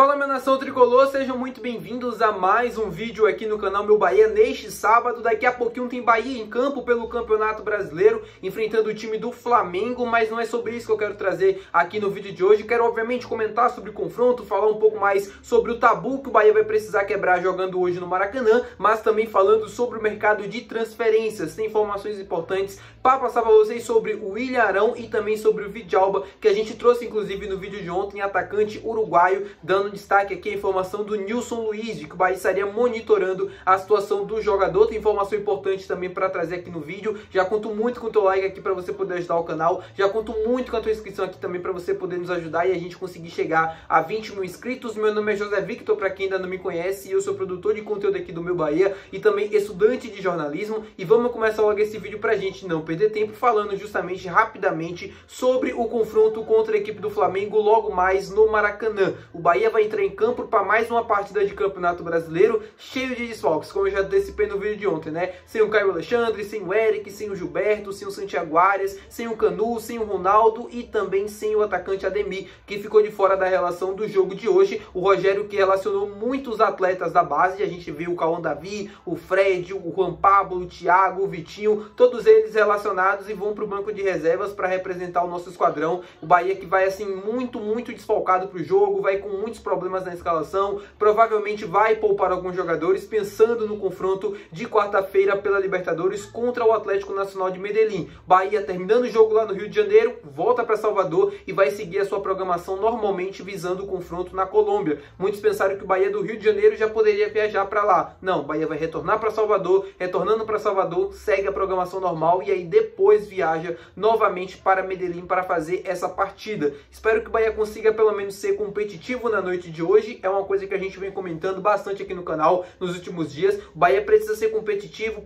Fala, minha nação tricolor, sejam muito bem-vindos a mais um vídeo aqui no canal Meu Bahia neste sábado. Daqui a pouquinho tem Bahia em campo pelo Campeonato Brasileiro, enfrentando o time do Flamengo, mas não é sobre isso que eu quero trazer aqui no vídeo de hoje. Quero obviamente comentar sobre o confronto, falar um pouco mais sobre o tabu que o Bahia vai precisar quebrar jogando hoje no Maracanã, mas também falando sobre o mercado de transferências. Tem informações importantes para passar para vocês sobre o William Arão e também sobre o Vidalba, que a gente trouxe inclusive no vídeo de ontem, atacante uruguaio, dando destaque aqui a informação do Nilson Luiz, de que o Bahia estaria monitorando a situação do jogador. Tem informação importante também para trazer aqui no vídeo. Já conto muito com o teu like aqui para você poder ajudar o canal. Já conto muito com a tua inscrição aqui também para você poder nos ajudar e a gente conseguir chegar a 20 mil inscritos. Meu nome é José Victor, para quem ainda não me conhece, e eu sou produtor de conteúdo aqui do Meu Bahia e também estudante de jornalismo. E vamos começar logo esse vídeo para a gente não perder tempo, falando justamente rapidamente sobre o confronto contra a equipe do Flamengo logo mais no Maracanã. O Bahia vai entrar em campo para mais uma partida de Campeonato Brasileiro cheio de desfalques, como eu já antecipei no vídeo de ontem, né? Sem o Caio Alexandre, sem o Eric, sem o Gilberto, sem o Santiago Arias, sem o Canu, sem o Ronaldo e também sem o atacante Ademir, que ficou de fora da relação do jogo de hoje. O Rogério, que relacionou muitos atletas da base, a gente viu o Cauã Davi, o Fred, o Juan Pablo, o Thiago, o Vitinho, todos eles relacionados e vão para o banco de reservas para representar o nosso esquadrão. O Bahia que vai assim muito desfalcado para o jogo, vai com muitos problemas na escalação, provavelmente vai poupar alguns jogadores pensando no confronto de quarta-feira pela Libertadores contra o Atlético Nacional de Medellín. Bahia terminando o jogo lá no Rio de Janeiro, volta para Salvador e vai seguir a sua programação normalmente visando o confronto na Colômbia. Muitos pensaram que o Bahia do Rio de Janeiro já poderia viajar para lá. Não, o Bahia vai retornar para Salvador, retornando para Salvador, segue a programação normal e aí depois viaja novamente para Medellín para fazer essa partida. Espero que o Bahia consiga pelo menos ser competitivo na noite de hoje. É uma coisa que a gente vem comentando bastante aqui no canal nos últimos dias. O Bahia precisa ser competitivo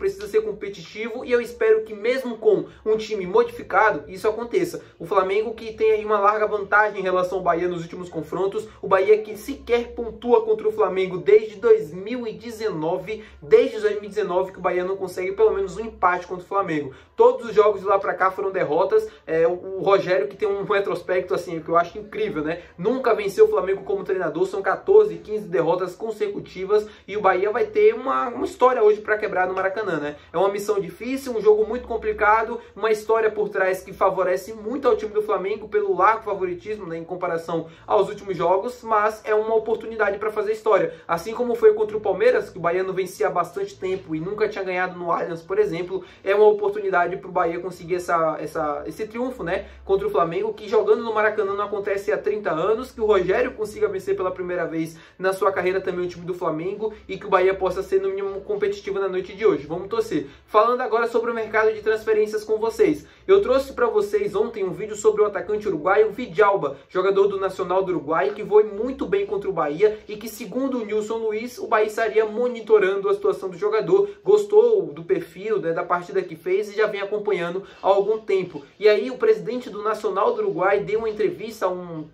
e eu espero que mesmo com um time modificado, isso aconteça. O Flamengo, que tem aí uma larga vantagem em relação ao Bahia nos últimos confrontos, o Bahia que sequer pontua contra o Flamengo desde 2019 que o Bahia não consegue pelo menos um empate contra o Flamengo. Todos os jogos de lá pra cá foram derrotas. O Rogério, que tem um retrospecto assim que eu acho incrível, né? Nunca venceu o Flamengo como treinador, são 14, 15 derrotas consecutivas e o Bahia vai ter uma história hoje para quebrar no Maracanã, né? É uma missão difícil, um jogo muito complicado, uma história por trás que favorece muito ao time do Flamengo pelo largo favoritismo, né, em comparação aos últimos jogos, mas é uma oportunidade para fazer história. Assim como foi contra o Palmeiras, que o Bahia não vencia há bastante tempo e nunca tinha ganhado no Allianz, por exemplo, é uma oportunidade para o Bahia conseguir esse triunfo, né, contra o Flamengo, que jogando no Maracanã não acontece há 30 anos, que o Rogério consiga vencer pela primeira vez na sua carreira também o time do Flamengo e que o Bahia possa ser no mínimo competitivo na noite de hoje. Vamos torcer. Falando agora sobre o mercado de transferências com vocês. Eu trouxe para vocês ontem um vídeo sobre o atacante uruguaio Vidalba, jogador do Nacional do Uruguai, que foi muito bem contra o Bahia e que, segundo o Nilson Luiz, o Bahia estaria monitorando a situação do jogador, gostou do perfil, né, da partida que fez e já vem acompanhando há algum tempo. E aí o presidente do Nacional do Uruguai deu uma entrevista a um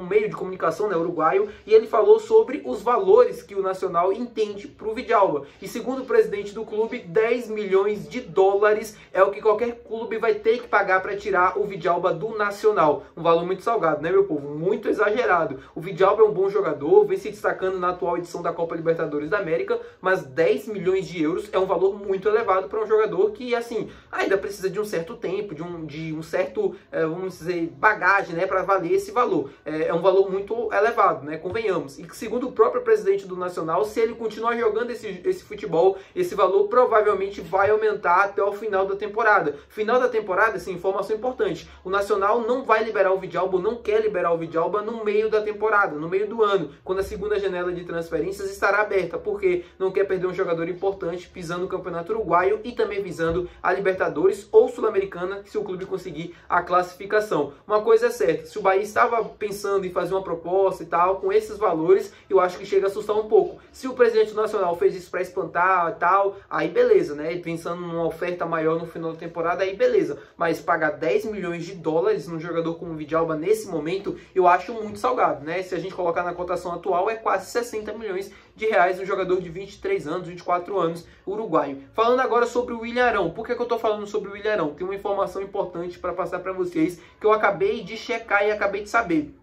meio de comunicação, né, uruguaio, e ele falou sobre os valores que o Nacional entende para o Vidalba. E segundo o presidente do clube, 10 milhões de dólares é o que qualquer clube vai ter que pagar para tirar o Vidalba do Nacional. Um valor muito salgado, né, meu povo? Muito exagerado. O Vidalba é um bom jogador, vem se destacando na atual edição da Copa Libertadores da América, mas 10 milhões de euros é um valor muito elevado para um jogador que, assim, ainda precisa de um certo tempo, de um certo, vamos dizer, bagagem, né, para valer esse valor. É um valor muito elevado, né, convenhamos. E que, segundo o próprio presidente do Nacional, se ele continuar jogando esse futebol, esse valor provavelmente vai aumentar até o final da temporada. Final da temporada, essa informação importante, o Nacional não vai liberar o Vidalba, não quer liberar o Vidalba no meio da temporada, no meio do ano, quando a segunda janela de transferências estará aberta, porque não quer perder um jogador importante pisando no Campeonato Uruguaio e também visando a Libertadores ou Sul-Americana, se o clube conseguir a classificação. Uma coisa é certa, se o Bahia estava pensando em fazer uma proposta e tal, com esses valores, eu acho que chega a assustar um pouco. Se o presidente nacional fez isso para espantar e tal, aí beleza, né? Pensando numa oferta maior no final da temporada, aí beleza. Mas pagar 10 milhões de dólares num jogador como o Vidalba nesse momento, eu acho muito salgado, né? Se a gente colocar na cotação atual, é quase 60 milhões de reais um jogador de 23 anos, 24 anos, uruguaio. Falando agora sobre o William Arão. Por que eu tô falando sobre o William Arão? Tem uma informação importante para passar para vocês que eu acabei de checar e acabei de saber.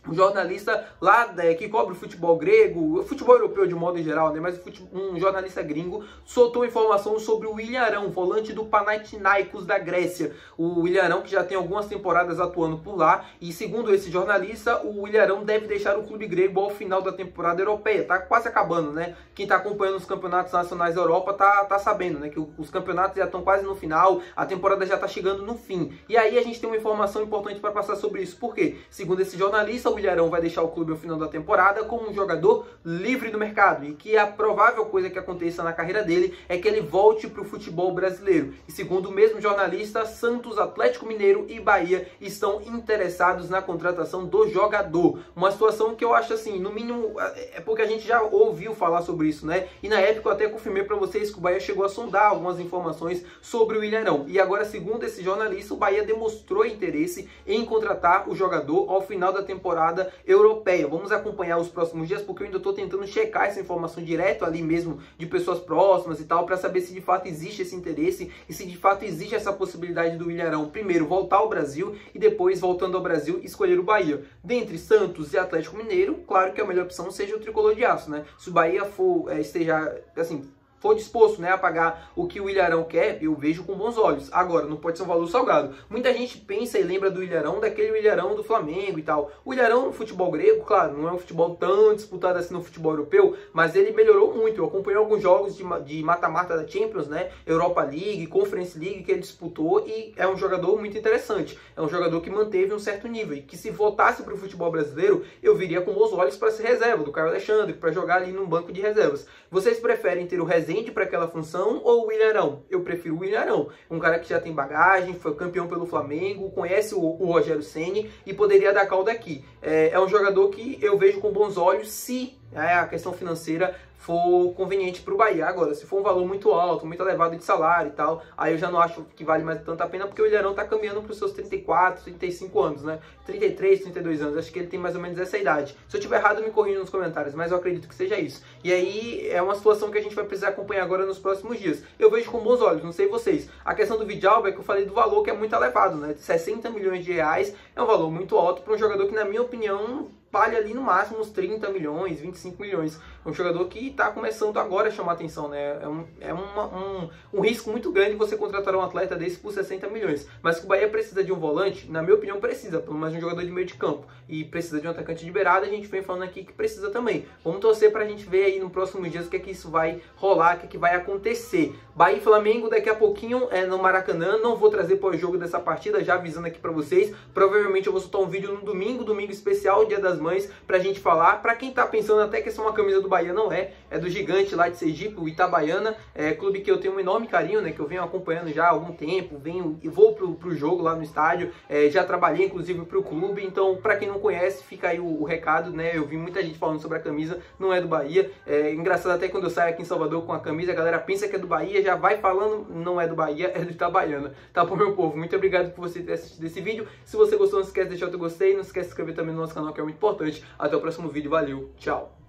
um jornalista lá que cobre o futebol grego, o futebol europeu de modo geral, né? Mas um jornalista gringo soltou informação sobre o Ilharão, volante do Panathinaikos da Grécia. O Ilharão que já tem algumas temporadas atuando por lá, e segundo esse jornalista, o Ilharão deve deixar o clube grego ao final da temporada europeia. Tá quase acabando, né? Quem tá acompanhando os campeonatos nacionais da Europa tá sabendo, né? Que os campeonatos já estão quase no final, a temporada já tá chegando no fim. E aí a gente tem uma informação importante para passar sobre isso. Por quê? Segundo esse jornalista, o Ilharão vai deixar o clube ao final da temporada como um jogador livre do mercado, e que a provável coisa que aconteça na carreira dele é que ele volte para o futebol brasileiro. E segundo o mesmo jornalista, Santos, Atlético Mineiro e Bahia estão interessados na contratação do jogador. Uma situação que eu acho assim, no mínimo, é porque a gente já ouviu falar sobre isso, né? E na época eu até confirmei para vocês que o Bahia chegou a sondar algumas informações sobre o Ilharão. E agora, segundo esse jornalista, o Bahia demonstrou interesse em contratar o jogador ao final da temporada europeia. Vamos acompanhar os próximos dias, porque eu ainda estou tentando checar essa informação direto ali mesmo de pessoas próximas e tal, para saber se de fato existe esse interesse e se de fato existe essa possibilidade do Ilharão primeiro voltar ao Brasil e depois, voltando ao Brasil, escolher o Bahia. Dentre Santos e Atlético Mineiro, claro que a melhor opção seja o tricolor de aço, né? Se o Bahia esteja assim, for disposto, né, a pagar o que o Ilharão quer, eu vejo com bons olhos. Agora, não pode ser um valor salgado. Muita gente pensa e lembra do Ilharão, daquele Ilharão do Flamengo e tal. O Ilharão no futebol grego, claro, não é um futebol tão disputado assim no futebol europeu, mas ele melhorou muito. Eu acompanhei alguns jogos de mata-mata da Champions, né, Europa League, Conference League, que ele disputou, e é um jogador muito interessante. É um jogador que manteve um certo nível, e que se voltasse para o futebol brasileiro, eu viria com bons olhos para ser reserva do Caio Alexandre, para jogar ali no banco de reservas. Vocês preferem ter o Rezende para aquela função ou o Ilharão? Eu prefiro o Ilharão, um cara que já tem bagagem, foi campeão pelo Flamengo, conhece o Rogério Ceni e poderia dar caldo aqui. É um jogador que eu vejo com bons olhos se a questão financeira for conveniente para o Bahia. Agora, se for um valor muito alto, muito elevado de salário e tal, aí eu já não acho que vale mais tanto a pena, porque o Ilharão tá caminhando para os seus 34, 35 anos, né? 33, 32 anos, acho que ele tem mais ou menos essa idade. Se eu tiver errado, me corrija nos comentários, mas eu acredito que seja isso. E aí, é uma situação que a gente vai precisar acompanhar agora nos próximos dias. Eu vejo com bons olhos, não sei vocês. A questão do Vidalba é que eu falei do valor, que é muito elevado, né? 60 milhões de reais é um valor muito alto para um jogador que, na minha opinião, vale ali no máximo uns 30 milhões, 25 milhões. É um jogador que está começando agora a chamar atenção, né? Um risco muito grande você contratar um atleta desse por 60 milhões. Mas que o Bahia precisa de um volante, na minha opinião precisa, pelo menos um jogador de meio de campo. E precisa de um atacante de beirada, a gente vem falando aqui que precisa também. Vamos torcer para a gente ver aí nos próximos dias o que é que isso vai rolar, o que é que vai acontecer. Bahia e Flamengo daqui a pouquinho no Maracanã. Não vou trazer pós-jogo dessa partida, já avisando aqui para vocês. Provavelmente eu vou soltar um vídeo no domingo especial, Dia das Mães, pra gente falar. Pra quem tá pensando até que essa é uma camisa do Bahia, não é. É do gigante lá de Sergipe, o Itabaiana. É clube que eu tenho um enorme carinho, né? Que eu venho acompanhando já há algum tempo. Venho e vou pro jogo lá no estádio. Já trabalhei, inclusive, pro clube. Então, pra quem não conhece, fica aí o recado, né? Eu vi muita gente falando sobre a camisa, não é do Bahia. É engraçado até quando eu saio aqui em Salvador com a camisa, a galera pensa que é do Bahia, já vai falando, não é do Bahia, é do Itabaiana. Tá bom, meu povo? Muito obrigado por você ter assistido esse vídeo. Se você gostou, não esquece de deixar o teu gostei. Não esquece de se inscrever também no nosso canal, que é muito importante. Até o próximo vídeo. Valeu. Tchau.